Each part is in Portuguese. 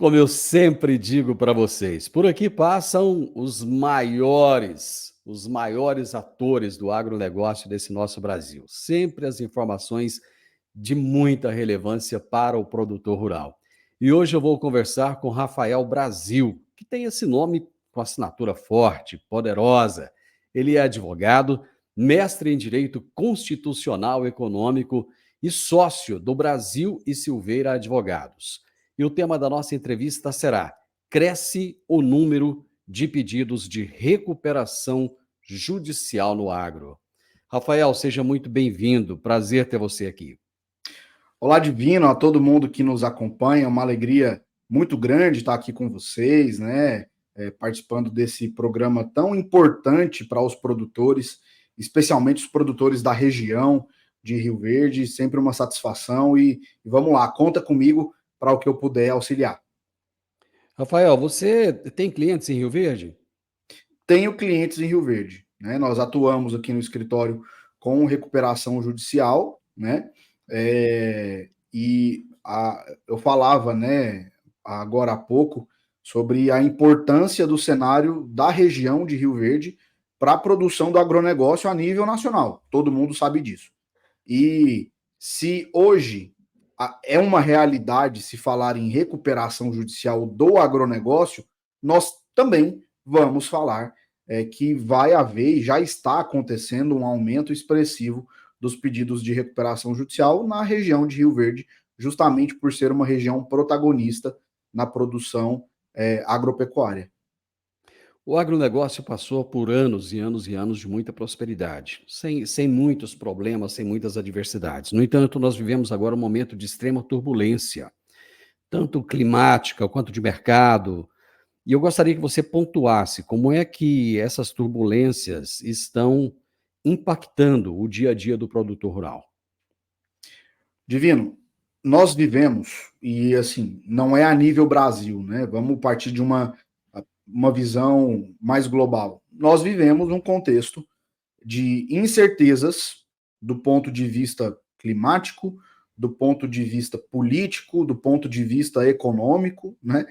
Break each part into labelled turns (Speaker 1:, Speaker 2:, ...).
Speaker 1: Como eu sempre digo para vocês, por aqui passam os maiores atores do agronegócio desse nosso Brasil. Sempre as informações de muita relevância para o produtor rural. E hoje eu vou conversar com Rafael Brasil, que tem esse nome com assinatura forte, poderosa. Ele é advogado, mestre em Direito Constitucional e Econômico e sócio do Brasil e Silveira Advogados. E o tema da nossa entrevista será: cresce o número de pedidos de recuperação judicial no agro. Rafael, seja muito bem-vindo. Prazer ter você aqui.
Speaker 2: Olá, Divino, a todo mundo que nos acompanha, uma alegria muito grande estar aqui com vocês, né? Participando desse programa tão importante para os produtores, especialmente os produtores da região de Rio Verde, sempre uma satisfação e vamos lá, conta comigo para o que eu puder auxiliar.
Speaker 1: Rafael, você tem clientes em Rio Verde?
Speaker 2: Tenho clientes em Rio Verde, né? Nós atuamos aqui no escritório com recuperação judicial, né? Eu falava, né, agora há pouco, sobre a importância do cenário da região de Rio Verde para a produção do agronegócio a nível nacional. Todo mundo sabe disso. E se hoje é uma realidade se falar em recuperação judicial do agronegócio, nós também vamos falar que vai haver e já está acontecendo um aumento expressivo dos pedidos de recuperação judicial na região de Rio Verde, justamente por ser uma região protagonista na produção agropecuária.
Speaker 1: O agronegócio passou por anos e anos e anos de muita prosperidade, sem muitos problemas, sem muitas adversidades. No entanto, nós vivemos agora um momento de extrema turbulência, tanto climática quanto de mercado. E eu gostaria que você pontuasse como é que essas turbulências estão impactando o dia a dia do produtor rural.
Speaker 2: Divino, nós vivemos, e assim, não é a nível Brasil, né? Vamos partir de uma visão mais global. Nós vivemos um contexto de incertezas do ponto de vista climático, do ponto de vista político, do ponto de vista econômico, né?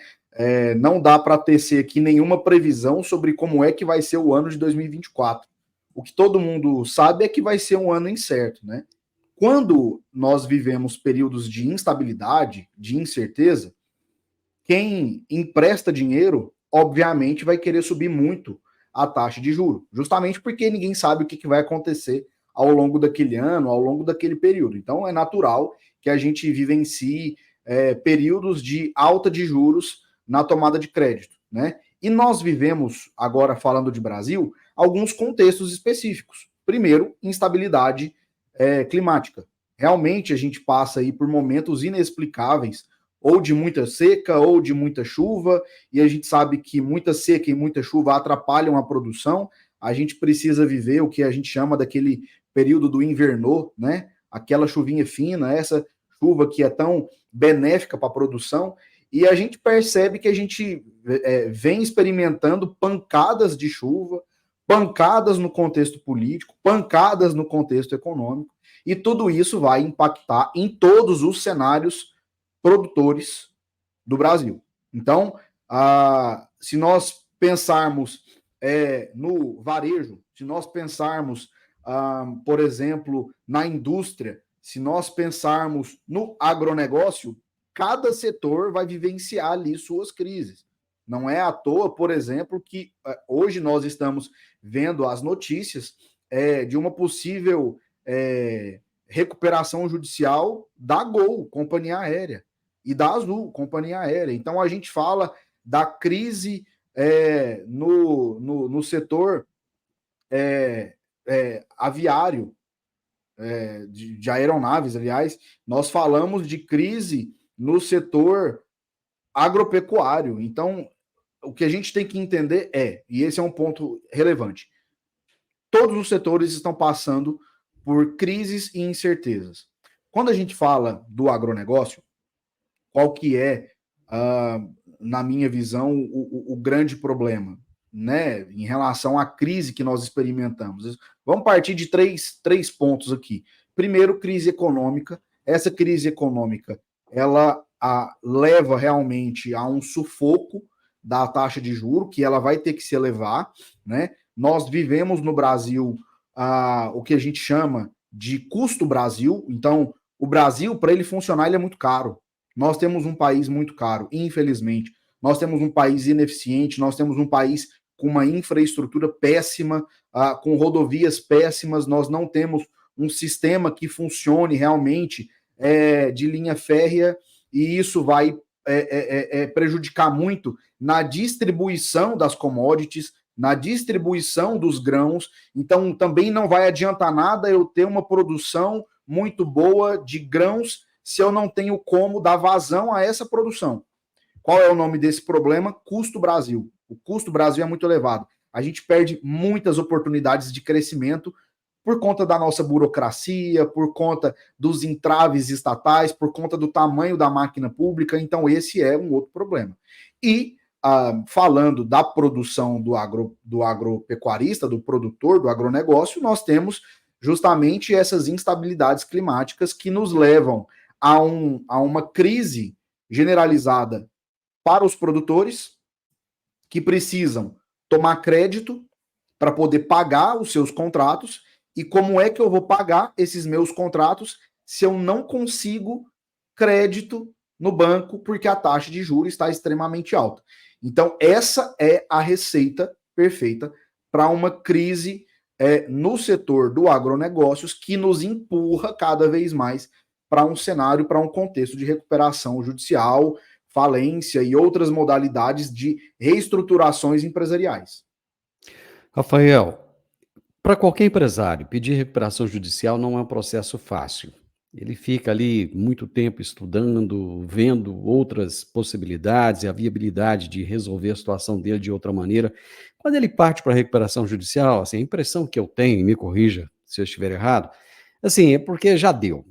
Speaker 2: Não dá para tecer aqui nenhuma previsão sobre como é que vai ser o ano de 2024. O que todo mundo sabe é que vai ser um ano incerto, né? Quando nós vivemos períodos de instabilidade, de incerteza, quem empresta dinheiro, obviamente, vai querer subir muito a taxa de juro, justamente porque ninguém sabe o que vai acontecer ao longo daquele ano, ao longo daquele período. Então, é natural que a gente vivencie períodos de alta de juros na tomada de crédito, né? E nós vivemos, agora falando de Brasil, alguns contextos específicos. Primeiro, instabilidade climática. Realmente a gente passa aí por momentos inexplicáveis, ou de muita seca, ou de muita chuva, e a gente sabe que muita seca e muita chuva atrapalham a produção. A gente precisa viver o que a gente chama daquele período do inverno, né? Aquela chuvinha fina, essa chuva que é tão benéfica para a produção, e a gente percebe que a gente vem experimentando pancadas de chuva, pancadas no contexto político, pancadas no contexto econômico, e tudo isso vai impactar em todos os cenários produtores do Brasil. Então, se nós pensarmos no varejo, se nós pensarmos, por exemplo, na indústria, se nós pensarmos no agronegócio, cada setor vai vivenciar ali suas crises. Não é à toa, por exemplo, que hoje nós estamos vendo as notícias de uma possível recuperação judicial da Gol, companhia aérea, e da Azul, companhia aérea. Então, a gente fala da crise no setor aviário, de aeronaves, aliás. Nós falamos de crise no setor agropecuário. Então, o que a gente tem que entender e esse é um ponto relevante, todos os setores estão passando por crises e incertezas. Quando a gente fala do agronegócio, qual que é, na minha visão, o grande problema, né, em relação à crise que nós experimentamos? Vamos partir de três pontos aqui. Primeiro, crise econômica. Essa crise econômica, ela leva realmente a um sufoco da taxa de juro, que ela vai ter que se elevar, né? Nós vivemos no Brasil o que a gente chama de custo Brasil. Então, o Brasil, para ele funcionar, ele é muito caro. Nós temos um país muito caro, infelizmente. Nós temos um país ineficiente, nós temos um país com uma infraestrutura péssima, com rodovias péssimas, nós não temos um sistema que funcione realmente de linha férrea, e isso vai prejudicar muito na distribuição das commodities, na distribuição dos grãos. Então, também não vai adiantar nada eu ter uma produção muito boa de grãos se eu não tenho como dar vazão a essa produção. Qual é o nome desse problema? Custo Brasil. O custo Brasil é muito elevado. A gente perde muitas oportunidades de crescimento por conta da nossa burocracia, por conta dos entraves estatais, por conta do tamanho da máquina pública. Então, esse é um outro problema. E, falando da produção do agropecuarista, do produtor, do agronegócio, nós temos justamente essas instabilidades climáticas que nos levam a uma crise generalizada para os produtores, que precisam tomar crédito para poder pagar os seus contratos. E como é que eu vou pagar esses meus contratos se eu não consigo crédito no banco porque a taxa de juros está extremamente alta? Então, essa é a receita perfeita para uma crise no setor do agronegócios, que nos empurra cada vez mais para um cenário, para um contexto de recuperação judicial, falência e outras modalidades de reestruturações empresariais.
Speaker 1: Rafael, para qualquer empresário, pedir recuperação judicial não é um processo fácil. Ele fica ali muito tempo estudando, vendo outras possibilidades, a viabilidade de resolver a situação dele de outra maneira. Quando ele parte para a recuperação judicial, assim, a impressão que eu tenho, e me corrija se eu estiver errado, assim, é porque já deu,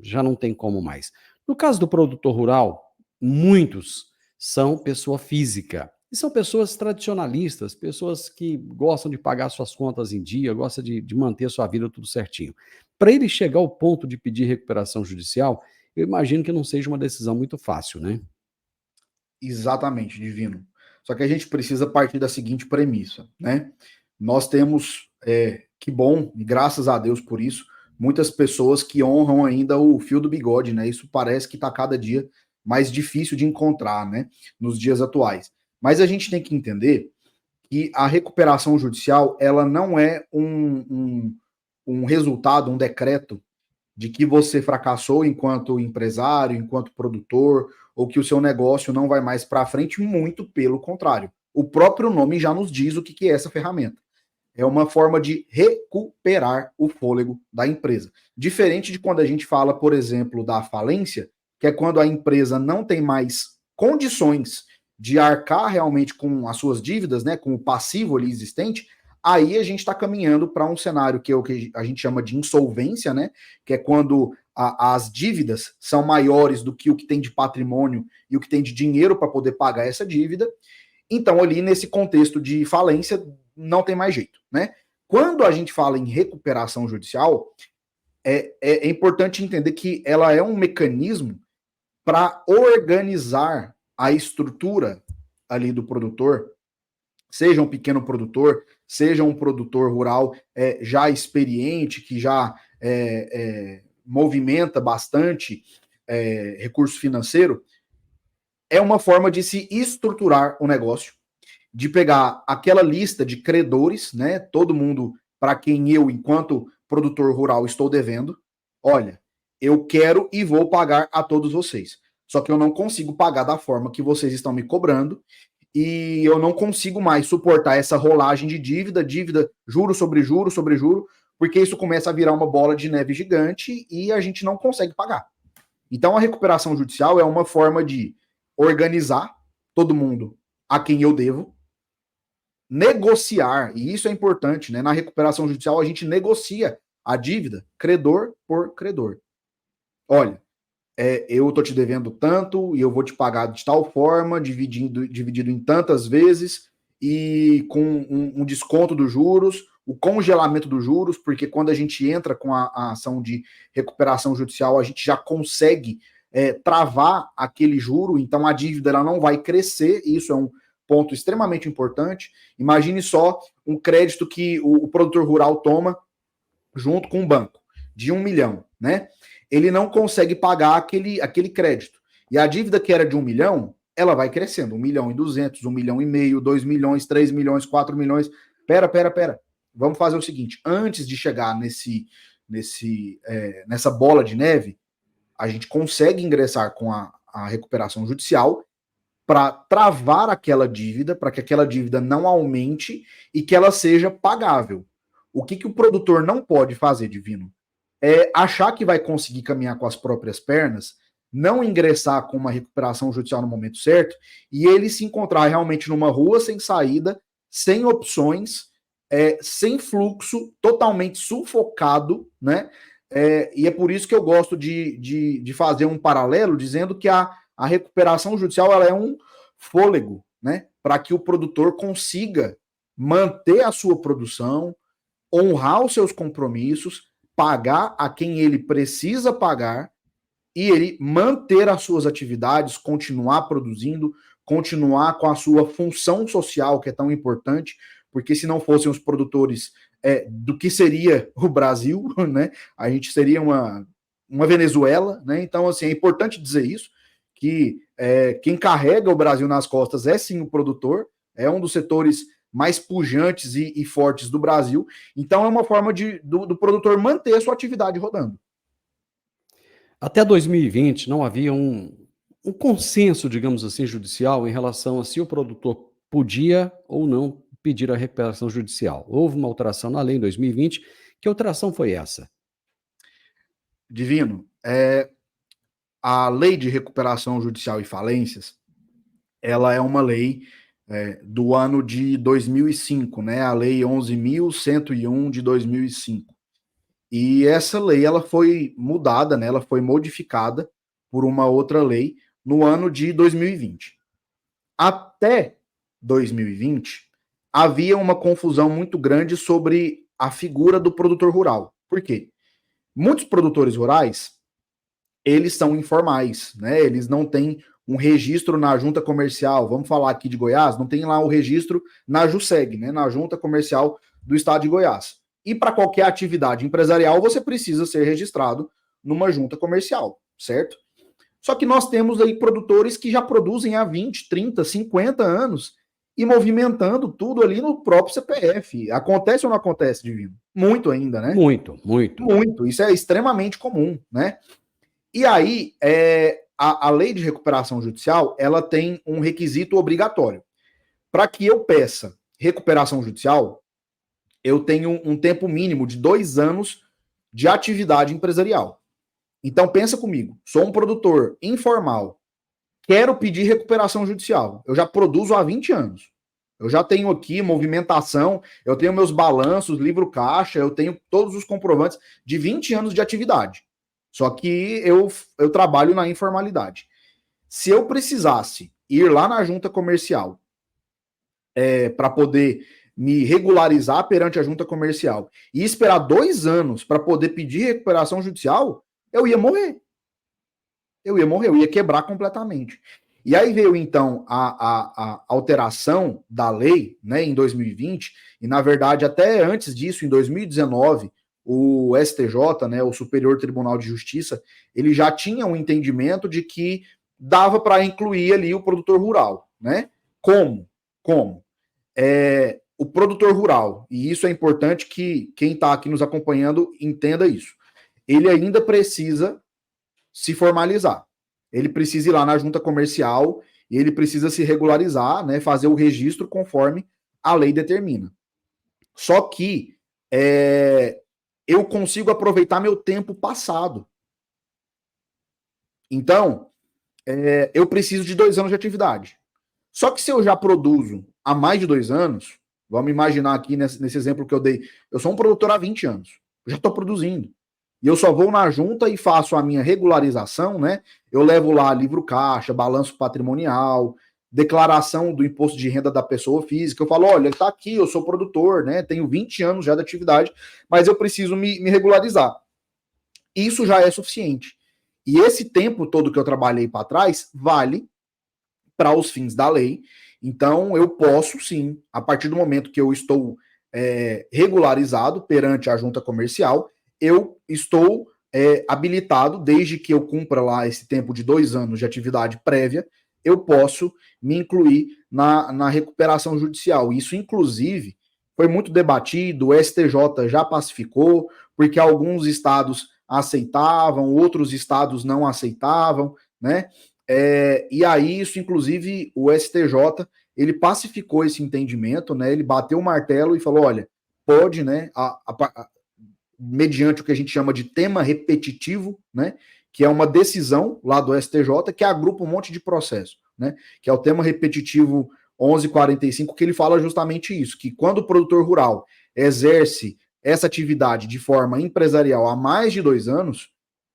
Speaker 1: já não tem como mais. No caso do produtor rural, muitos são pessoa física. E são pessoas tradicionalistas, pessoas que gostam de pagar suas contas em dia, gostam de manter sua vida tudo certinho. Para ele chegar ao ponto de pedir recuperação judicial, eu imagino que não seja uma decisão muito fácil, né?
Speaker 2: Exatamente, Divino. Só que a gente precisa partir da seguinte premissa, né? Nós temos, que bom, e graças a Deus por isso, muitas pessoas que honram ainda o fio do bigode, né? Isso parece que está cada dia mais difícil de encontrar, né? Nos dias atuais. Mas a gente tem que entender que a recuperação judicial, ela não é um resultado, um decreto de que você fracassou enquanto empresário, enquanto produtor, ou que o seu negócio não vai mais para frente, muito pelo contrário. O próprio nome já nos diz o que é essa ferramenta. É uma forma de recuperar o fôlego da empresa. Diferente de quando a gente fala, por exemplo, da falência, que é quando a empresa não tem mais condições de arcar realmente com as suas dívidas, né, com o passivo ali existente. Aí a gente está caminhando para um cenário que é o que a gente chama de insolvência, né? Que é quando as dívidas são maiores do que o que tem de patrimônio e o que tem de dinheiro para poder pagar essa dívida. Então, ali nesse contexto de falência, não tem mais jeito, né? Quando a gente fala em recuperação judicial, é importante entender que ela é um mecanismo para organizar a estrutura ali do produtor, seja um pequeno produtor, seja um produtor rural já experiente, que já movimenta bastante recurso financeiro, é uma forma de se estruturar o negócio, de pegar aquela lista de credores, né? Todo mundo para quem eu, enquanto produtor rural, estou devendo. Olha, eu quero e vou pagar a todos vocês. Só que eu não consigo pagar da forma que vocês estão me cobrando, e eu não consigo mais suportar essa rolagem de dívida, juro sobre juro sobre juro, porque isso começa a virar uma bola de neve gigante e a gente não consegue pagar. Então a recuperação judicial é uma forma de organizar todo mundo a quem eu devo, negociar, e isso é importante, né? Na recuperação judicial a gente negocia a dívida credor por credor. Olha, eu tô te devendo tanto e eu vou te pagar de tal forma, dividido em tantas vezes e com um desconto dos juros, o congelamento dos juros, porque quando a gente entra com a ação de recuperação judicial, a gente já consegue travar aquele juro, então a dívida ela não vai crescer, e isso é um ponto extremamente importante. Imagine só um crédito que o produtor rural toma junto com o banco, de 1 milhão, né? Ele não consegue pagar aquele crédito. E a dívida que era de 1 milhão, ela vai crescendo. 1 milhão e 200, 1 milhão e meio, 2 milhões, 3 milhões, 4 milhões. Pera. Vamos fazer o seguinte, antes de chegar nessa bola de neve, a gente consegue ingressar com a recuperação judicial para travar aquela dívida, para que aquela dívida não aumente e que ela seja pagável. O que o produtor não pode fazer, Divino, é achar que vai conseguir caminhar com as próprias pernas, não ingressar com uma recuperação judicial no momento certo e ele se encontrar realmente numa rua sem saída, sem opções, sem fluxo, totalmente sufocado, né? E é por isso que eu gosto de fazer um paralelo, dizendo que a recuperação judicial ela é um fôlego, né? Para que o produtor consiga manter a sua produção, honrar os seus compromissos, pagar a quem ele precisa pagar e ele manter as suas atividades, continuar produzindo, continuar com a sua função social, que é tão importante, porque se não fossem os produtores do que seria o Brasil, né, a gente seria uma Venezuela, né? Então, assim, é importante dizer isso, que quem carrega o Brasil nas costas é sim o produtor, é um dos setores mais pujantes e fortes do Brasil, então é uma forma do produtor manter a sua atividade rodando.
Speaker 1: Até 2020 não havia um consenso, digamos assim, judicial em relação a se o produtor podia ou não pedir a recuperação judicial. Houve uma alteração na lei em 2020. Que alteração foi essa?
Speaker 2: Divino, a lei de recuperação judicial e falências, ela é uma lei do ano de 2005, né? A lei 11.101 de 2005. E essa lei ela foi mudada, né? Ela foi modificada por uma outra lei no ano de 2020. Até 2020, havia uma confusão muito grande sobre a figura do produtor rural. Por quê? Muitos produtores rurais, eles são informais, né? Eles não têm um registro na junta comercial. Vamos falar aqui de Goiás, não tem lá o registro na JUSEG, né? Na junta comercial do estado de Goiás. E para qualquer atividade empresarial, você precisa ser registrado numa junta comercial, certo? Só que nós temos aí produtores que já produzem há 20, 30, 50 anos e movimentando tudo ali no próprio CPF. Acontece ou não acontece, Divino? Muito ainda, né?
Speaker 1: Muito, muito.
Speaker 2: Muito. Isso é extremamente comum, né? E aí, a lei de recuperação judicial, ela tem um requisito obrigatório. Para que eu peça recuperação judicial, eu tenho um tempo mínimo de 2 anos de atividade empresarial. Então, pensa comigo, sou um produtor informal, quero pedir recuperação judicial. Eu já produzo há 20 anos. Eu já tenho aqui movimentação, eu tenho meus balanços, livro caixa, eu tenho todos os comprovantes de 20 anos de atividade. Só que eu trabalho na informalidade. Se eu precisasse ir lá na junta comercial para poder me regularizar perante a junta comercial e esperar 2 anos para poder pedir recuperação judicial, eu ia morrer. Eu ia quebrar completamente. E aí veio, então, a alteração da lei, né, em 2020, e, na verdade, até antes disso, em 2019, o STJ, né, o Superior Tribunal de Justiça, ele já tinha um entendimento de que dava para incluir ali o produtor rural, né? Como? O produtor rural, e isso é importante que quem está aqui nos acompanhando entenda isso, ele ainda precisa se formalizar. Ele precisa ir lá na junta comercial e ele precisa se regularizar, né, fazer o registro conforme a lei determina. Só que eu consigo aproveitar meu tempo passado. Então, eu preciso de 2 anos de atividade. Só que se eu já produzo há mais de 2 anos, vamos imaginar aqui nesse exemplo que eu dei, eu sou um produtor há 20 anos, eu já estou produzindo. E eu só vou na junta e faço a minha regularização, né? Eu levo lá livro caixa, balanço patrimonial, declaração do imposto de renda da pessoa física. Eu falo, olha, tá aqui, eu sou produtor, né? Tenho 20 anos já de atividade, mas eu preciso me regularizar. Isso já é suficiente. E esse tempo todo que eu trabalhei para trás vale para os fins da lei. Então, eu posso sim, a partir do momento que eu estou regularizado perante a junta comercial, eu estou habilitado, desde que eu cumpra lá esse tempo de 2 anos de atividade prévia, eu posso me incluir na recuperação judicial. Isso, inclusive, foi muito debatido, o STJ já pacificou, porque alguns estados aceitavam, outros estados não aceitavam, né? E aí, isso, inclusive, o STJ, ele pacificou esse entendimento, né? Ele bateu o martelo e falou, olha, pode, né, mediante o que a gente chama de tema repetitivo, né, que é uma decisão lá do STJ que agrupa um monte de processo, né, que é o tema repetitivo 1145, que ele fala justamente isso, que quando o produtor rural exerce essa atividade de forma empresarial há mais de 2 anos,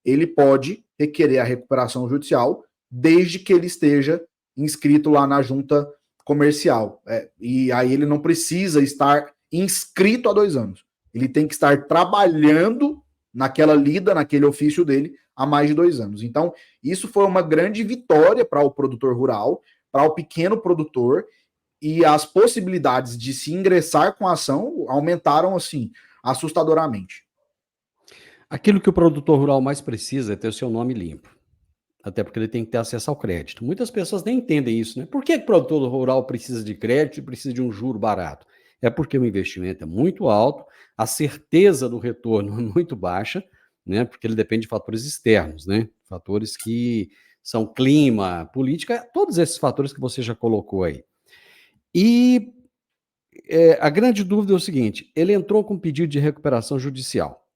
Speaker 2: ele pode requerer a recuperação judicial desde que ele esteja inscrito lá na junta comercial. E aí ele não precisa estar inscrito há 2 anos. Ele tem que estar trabalhando naquela lida, naquele ofício dele, há mais de 2 anos. Então, isso foi uma grande vitória para o produtor rural, para o pequeno produtor, e as possibilidades de se ingressar com a ação aumentaram, assim, assustadoramente.
Speaker 1: Aquilo que o produtor rural mais precisa é ter o seu nome limpo. Até porque ele tem que ter acesso ao crédito. Muitas pessoas nem entendem isso, né? Por que o produtor rural precisa de crédito e precisa de um juro barato? É porque o investimento é muito alto, a certeza do retorno é muito baixa, né? Porque ele depende de fatores externos, né? Fatores que são clima, política, todos esses fatores que você já colocou aí. E a grande dúvida é o seguinte: ele entrou com pedido de recuperação judicial.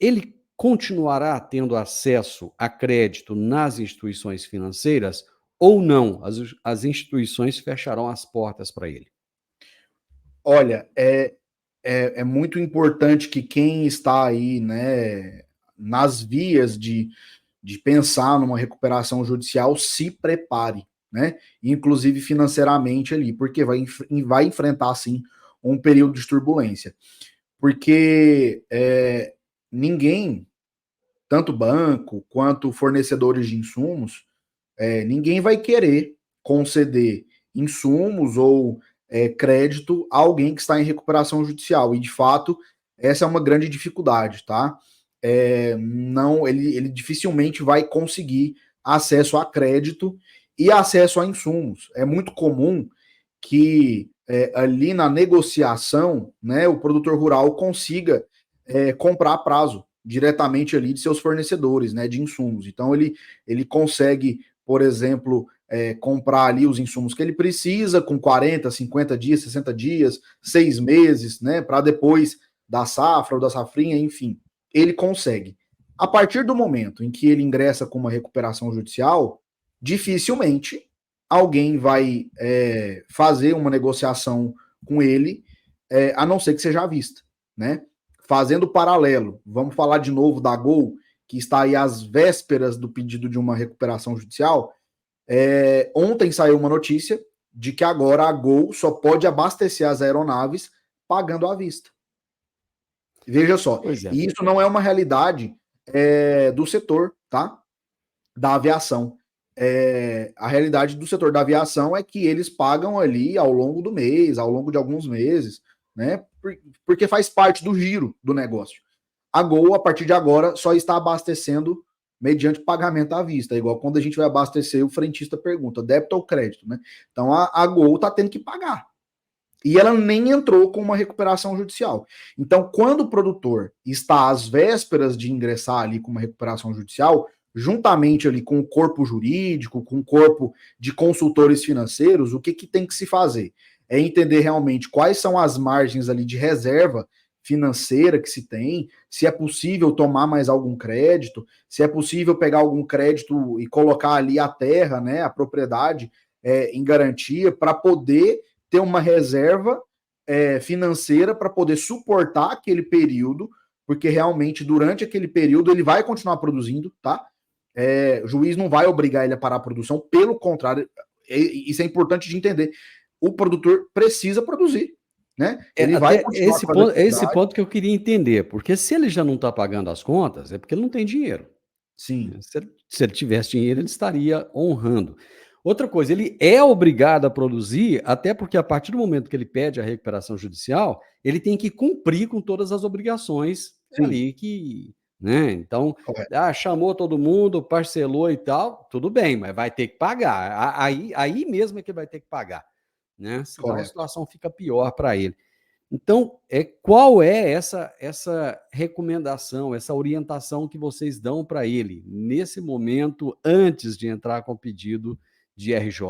Speaker 1: Ele continuará tendo acesso a crédito nas instituições financeiras ou não? As instituições fecharão as portas para ele?
Speaker 2: Olha, é muito importante que quem está aí, né, nas vias de pensar numa recuperação judicial se prepare, né? Inclusive financeiramente ali, porque vai enfrentar, sim, um período de turbulência. Porque ninguém, tanto banco quanto fornecedores de insumos, ninguém vai querer conceder insumos ou crédito a alguém que está em recuperação judicial. E, de fato, essa é uma grande dificuldade, tá? Não, ele dificilmente vai conseguir acesso a crédito e acesso a insumos. É muito comum que ali na negociação, né, o produtor rural consiga comprar a prazo diretamente ali de seus fornecedores, né, de insumos. Então ele consegue, por exemplo, comprar ali os insumos que ele precisa com 40, 50 dias, 60 dias, 6 meses, né, para depois da safra ou da safrinha, enfim, ele consegue. A partir do momento em que ele ingressa com uma recuperação judicial, dificilmente alguém vai fazer uma negociação com ele, a não ser que seja à vista, né? Fazendo paralelo, vamos falar de novo da Gol, que está aí às vésperas do pedido de uma recuperação judicial. Ontem saiu uma notícia de que agora a Gol só pode abastecer as aeronaves pagando à vista. Veja só, e isso não é uma realidade do setor, tá? Da aviação. A realidade do setor da aviação é que eles pagam ali ao longo do mês, ao longo de alguns meses, né? Porque faz parte do giro do negócio. A Gol, a partir de agora, só está abastecendo mediante pagamento à vista. É igual quando a gente vai abastecer, o frentista pergunta, débito ou crédito, né? Então a Gol está tendo que pagar. E ela nem entrou com uma recuperação judicial. Então, quando o produtor está às vésperas de ingressar ali com uma recuperação judicial, juntamente ali com o corpo jurídico, com o corpo de consultores financeiros, o que tem que se fazer? É entender realmente quais são as margens ali de reserva financeira que se tem, se é possível tomar mais algum crédito, se é possível pegar algum crédito e colocar ali a terra, né, a propriedade em garantia, para poder ter uma reserva financeira para poder suportar aquele período, porque realmente durante aquele período ele vai continuar produzindo, tá? O juiz não vai obrigar ele a parar a produção, pelo contrário, isso é importante de entender. O produtor precisa produzir, né? Ele vai continuar
Speaker 1: esse ponto, é esse ponto que eu queria entender, porque se ele já não está pagando as contas, é porque ele não tem dinheiro.
Speaker 2: Sim,
Speaker 1: Se ele tivesse dinheiro, ele estaria honrando. Outra coisa, ele é obrigado a produzir, até porque a partir do momento que ele pede a recuperação judicial, ele tem que cumprir com todas as obrigações
Speaker 2: sim,
Speaker 1: ali que, né? Então,
Speaker 2: correto,
Speaker 1: chamou todo mundo, parcelou e tal, tudo bem, mas vai ter que pagar. Aí mesmo é que vai ter que pagar, né? Senão a
Speaker 2: correto.
Speaker 1: situação fica pior para ele. Então, qual é essa recomendação, essa orientação que vocês dão para ele nesse momento, antes de entrar com o pedido de RJ?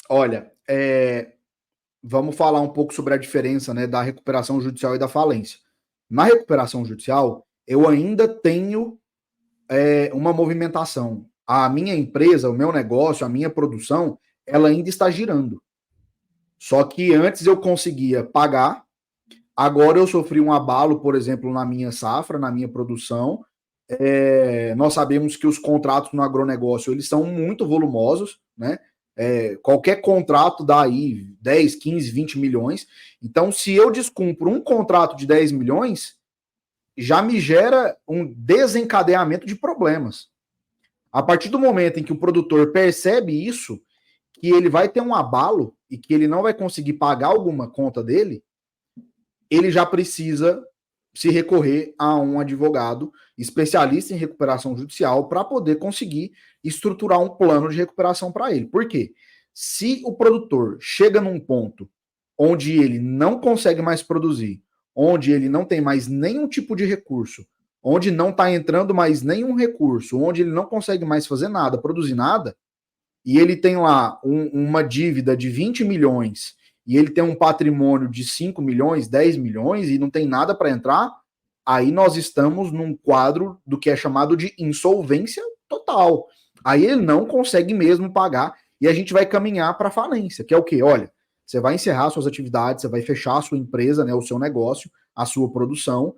Speaker 2: Olha, vamos falar um pouco sobre a diferença, né, da recuperação judicial e da falência. Na recuperação judicial, eu ainda tenho uma movimentação. A minha empresa, o meu negócio, a minha produção, ela ainda está girando. Só que antes eu conseguia pagar, agora eu sofri um abalo, por exemplo, na minha safra, na minha produção. Nós sabemos que os contratos no agronegócio eles são muito volumosos, né? Qualquer contrato dá aí 10, 15, 20 milhões. Então, se eu descumpro um contrato de 10 milhões, já me gera um desencadeamento de problemas. A partir do momento em que o produtor percebe isso, que ele vai ter um abalo e que ele não vai conseguir pagar alguma conta dele, ele já precisa se recorrer a um advogado especialista em recuperação judicial para poder conseguir estruturar um plano de recuperação para ele. Por quê? Se o produtor chega num ponto onde ele não consegue mais produzir, onde ele não tem mais nenhum tipo de recurso, onde não está entrando mais nenhum recurso, onde ele não consegue mais fazer nada, produzir nada, e ele tem lá uma dívida de 20 milhões e ele tem um patrimônio de 5 milhões, 10 milhões e não tem nada para entrar, aí nós estamos num quadro do que é chamado de insolvência total. Aí ele não consegue mesmo pagar e a gente vai caminhar para falência, que é o quê? Olha, você vai encerrar suas atividades, você vai fechar a sua empresa, né, o seu negócio, a sua produção.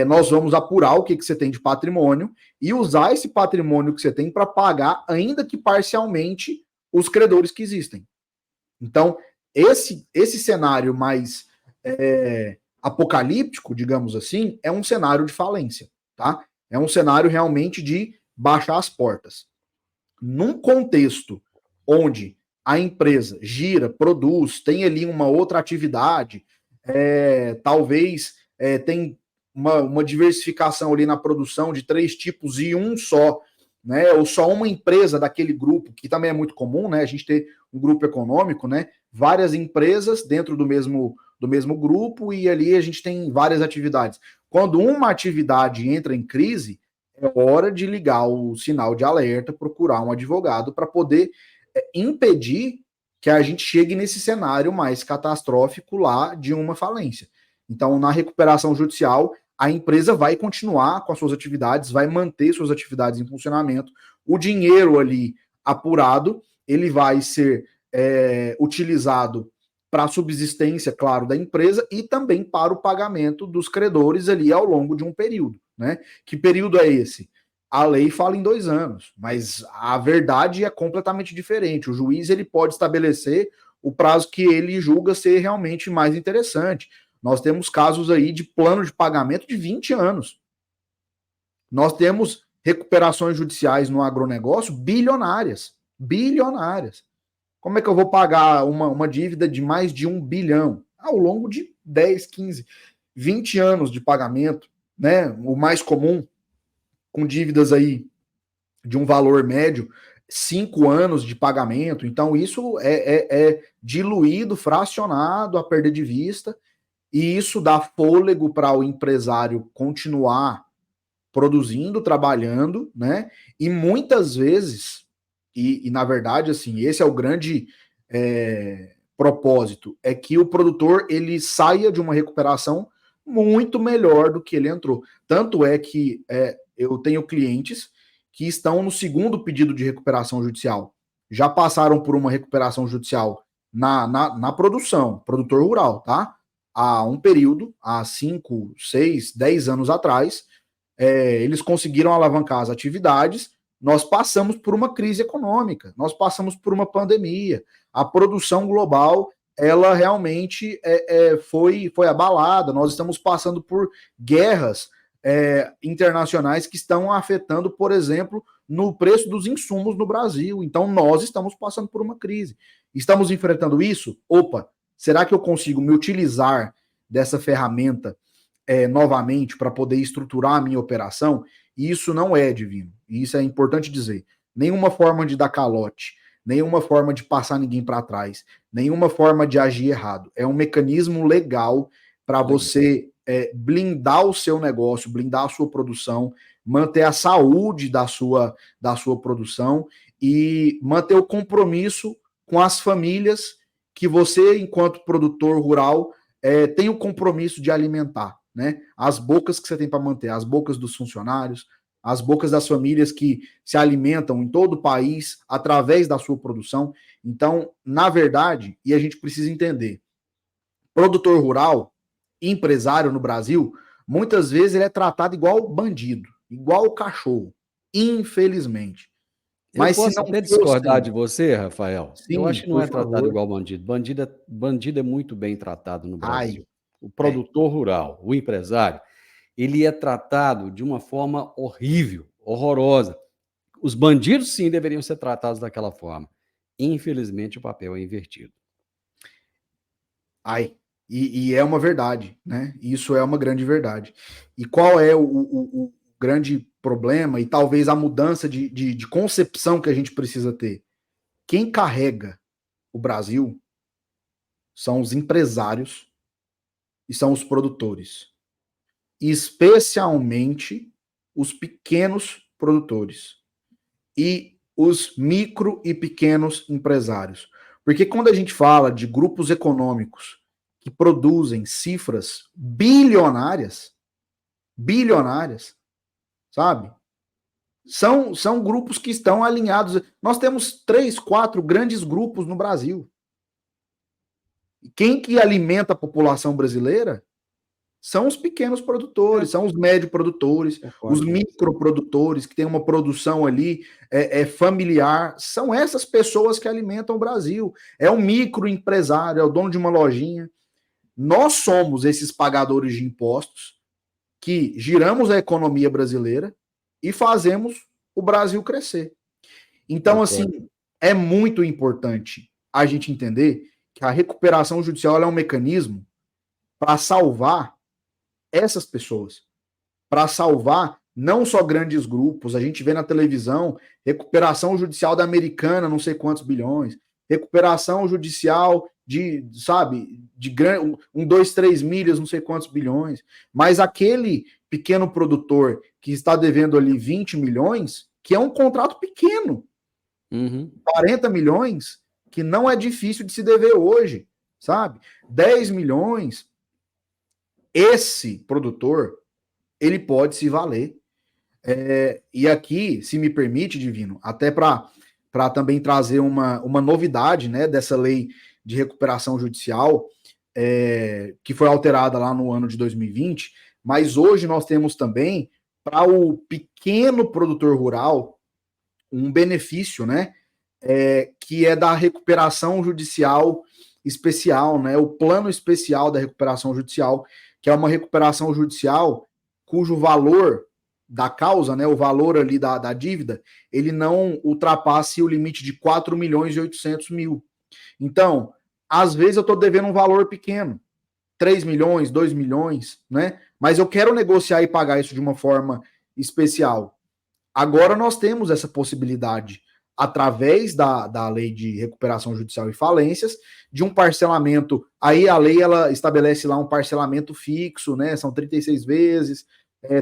Speaker 2: Nós vamos apurar o que você tem de patrimônio e usar esse patrimônio que você tem para pagar, ainda que parcialmente, os credores que existem. Então, esse cenário mais apocalíptico, digamos assim, é um cenário de falência, tá? É um cenário realmente de baixar as portas. Num contexto onde a empresa gira, produz, tem ali uma outra atividade, talvez tem uma diversificação ali na produção de 3 tipos e um só, né? Ou só uma empresa daquele grupo, que também é muito comum, né? A gente ter um grupo econômico, né? Várias empresas dentro do mesmo grupo e ali a gente tem várias atividades. Quando uma atividade entra em crise, é hora de ligar o sinal de alerta, procurar um advogado para poder impedir que a gente chegue nesse cenário mais catastrófico lá de uma falência. Então, na recuperação judicial, a empresa vai continuar com as suas atividades, vai manter suas atividades em funcionamento, o dinheiro ali apurado, ele vai ser utilizado para a subsistência, claro, da empresa e também para o pagamento dos credores ali ao longo de um período, né? Que período é esse? A lei fala em 2 anos, mas a verdade é completamente diferente. O juiz ele pode estabelecer o prazo que ele julga ser realmente mais interessante. Nós temos casos aí de plano de pagamento de 20 anos. Nós temos recuperações judiciais no agronegócio bilionárias. Bilionárias. Como é que eu vou pagar uma dívida de mais de 1 bilhão? Ao longo de 10, 15, 20 anos de pagamento, né? O mais comum, com dívidas aí de um valor médio, 5 anos de pagamento. Então, isso é diluído, fracionado a perder de vista, e isso dá fôlego para o empresário continuar produzindo, trabalhando, né? E muitas vezes, e na verdade, assim, esse é o grande propósito, é que o produtor ele saia de uma recuperação muito melhor do que ele entrou. Tanto é que eu tenho clientes que estão no segundo pedido de recuperação judicial. Já passaram por uma recuperação judicial na produção, produtor rural, tá? Há um período, há 5, 6, 10 anos atrás, eles conseguiram alavancar as atividades. Nós passamos por uma crise econômica, nós passamos por uma pandemia, a produção global ela realmente foi abalada, nós estamos passando por guerras internacionais que estão afetando, por exemplo, no preço dos insumos no Brasil. Então, nós estamos passando por uma crise. Estamos enfrentando isso? Opa, será que eu consigo me utilizar dessa ferramenta novamente para poder estruturar a minha operação? E isso não é, Divino. E isso é importante dizer. Nenhuma forma de dar calote, nenhuma forma de passar ninguém para trás, nenhuma forma de agir errado. É um mecanismo legal para você blindar o seu negócio, blindar a sua produção, manter a saúde da sua produção e manter o compromisso com as famílias que você, enquanto produtor rural, tem o compromisso de alimentar, né? As bocas que você tem para manter, as bocas dos funcionários, as bocas das famílias que se alimentam em todo o país através da sua produção. Então, na verdade, e a gente precisa entender, produtor rural, empresário no Brasil, muitas vezes ele é tratado igual bandido, igual cachorro, infelizmente.
Speaker 1: Eu
Speaker 2: Mas se
Speaker 1: posso
Speaker 2: não
Speaker 1: até discordar
Speaker 2: fossem...
Speaker 1: de você, Rafael. Eu acho
Speaker 2: Sim,
Speaker 1: que não
Speaker 2: por
Speaker 1: é tratado
Speaker 2: favor.
Speaker 1: igual bandido. Bandido é muito bem tratado no
Speaker 2: Ai,
Speaker 1: Brasil. O produtor rural, o empresário, ele é tratado de uma forma horrível, horrorosa. Os bandidos, sim, deveriam ser tratados daquela forma. Infelizmente, o papel é invertido.
Speaker 2: ai. E é uma verdade, né? Isso é uma grande verdade. E qual é o grande problema e talvez a mudança de concepção que a gente precisa ter? Quem carrega o Brasil são os empresários e são os produtores, especialmente os pequenos produtores e os micro e pequenos empresários. Porque quando a gente fala de grupos econômicos que produzem cifras bilionárias, sabe? São grupos que estão alinhados. Nós temos 3, 4 grandes grupos no Brasil. Quem que alimenta a população brasileira são os pequenos produtores, são os médios produtores, os microprodutores que têm uma produção ali familiar. São essas pessoas que alimentam o Brasil. É um microempresário, é o dono de uma lojinha. Nós somos esses pagadores de impostos que giramos a economia brasileira e fazemos o Brasil crescer. Então, assim, é muito importante a gente entender que a recuperação judicial é um mecanismo para salvar essas pessoas, para salvar não só grandes grupos. A gente vê na televisão recuperação judicial da Americana, não sei quantos bilhões, recuperação judicial de, sabe, de 2, 3 milhas, não sei quantos bilhões, mas aquele pequeno produtor que está devendo ali 20 milhões, que é um contrato pequeno, 40 milhões, que não é difícil de se dever hoje, sabe? 10 milhões, esse produtor, ele pode se valer. E aqui, se me permite, Divino, até para também trazer uma novidade, né, dessa lei de recuperação judicial, que foi alterada lá no ano de 2020, mas hoje nós temos também, para o pequeno produtor rural, um benefício, né, que é da recuperação judicial especial, né, o plano especial da recuperação judicial, que é uma recuperação judicial cujo valor da causa, né, o valor ali da dívida, ele não ultrapasse o limite de 4 milhões e 800 mil. Então, às vezes eu estou devendo um valor pequeno, 3 milhões, 2 milhões, né? Mas eu quero negociar e pagar isso de uma forma especial. Agora nós temos essa possibilidade, através da lei de recuperação judicial e falências, de um parcelamento. Aí a lei ela estabelece lá um parcelamento fixo, né? São 36 vezes,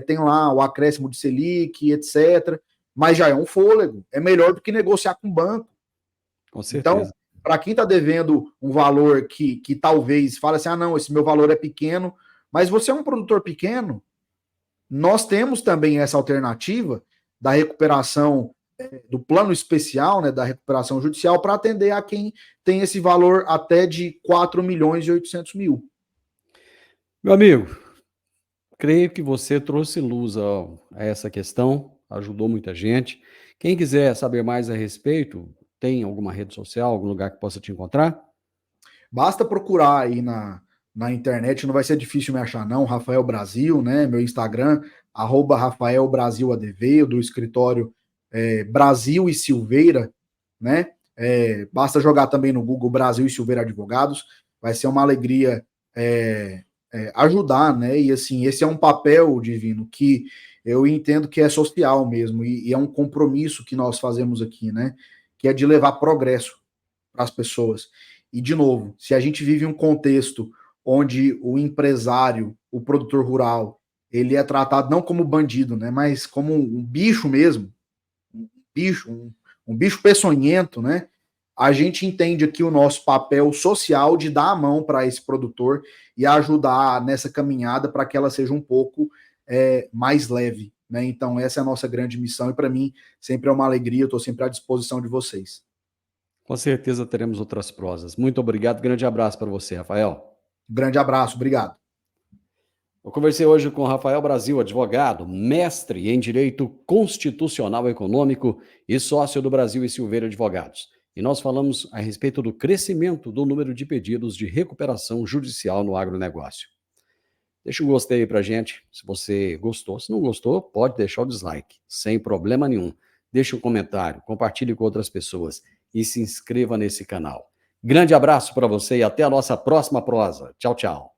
Speaker 2: tem lá o acréscimo de Selic, etc. Mas já é um fôlego. É melhor do que negociar com o banco.
Speaker 1: Com certeza.
Speaker 2: Então, para quem está devendo um valor que talvez fale assim, não, esse meu valor é pequeno, mas você é um produtor pequeno, nós temos também essa alternativa da recuperação do plano especial, né, da recuperação judicial, para atender a quem tem esse valor até de 4 milhões e 800 mil.
Speaker 1: Meu amigo, creio que você trouxe luz a essa questão, ajudou muita gente. Quem quiser saber mais a respeito, tem alguma rede social, algum lugar que possa te encontrar?
Speaker 2: Basta procurar aí na internet, não vai ser difícil me achar não, Rafael Brasil, né, meu Instagram, Rafael Brasil ADV, do escritório Brasil e Silveira, né? Basta jogar também no Google Brasil e Silveira Advogados, vai ser uma alegria ajudar, né? E assim, esse é um papel, Divino, que eu entendo que é social mesmo, e é um compromisso que nós fazemos aqui, né? Que é de levar progresso para as pessoas. E, de novo, se a gente vive um contexto onde o empresário, o produtor rural, ele é tratado não como bandido, né? Mas como um bicho mesmo, um bicho peçonhento, né? A gente entende aqui o nosso papel social de dar a mão para esse produtor e ajudar nessa caminhada para que ela seja um pouco mais leve, né? Então, essa é a nossa grande missão e para mim sempre é uma alegria, eu estou sempre à disposição de vocês.
Speaker 1: Com certeza teremos outras prosas. Muito obrigado, grande abraço para você, Rafael.
Speaker 2: Grande abraço, obrigado.
Speaker 1: Eu conversei hoje com Rafael Brasil, advogado, mestre em Direito Constitucional Econômico e sócio do Brasil e Silveira Advogados. E nós falamos a respeito do crescimento do número de pedidos de recuperação judicial no agronegócio. Deixa um gostei aí pra gente, se você gostou. Se não gostou, pode deixar o dislike, sem problema nenhum. Deixe um comentário, compartilhe com outras pessoas e se inscreva nesse canal. Grande abraço para você e até a nossa próxima prosa. Tchau, tchau.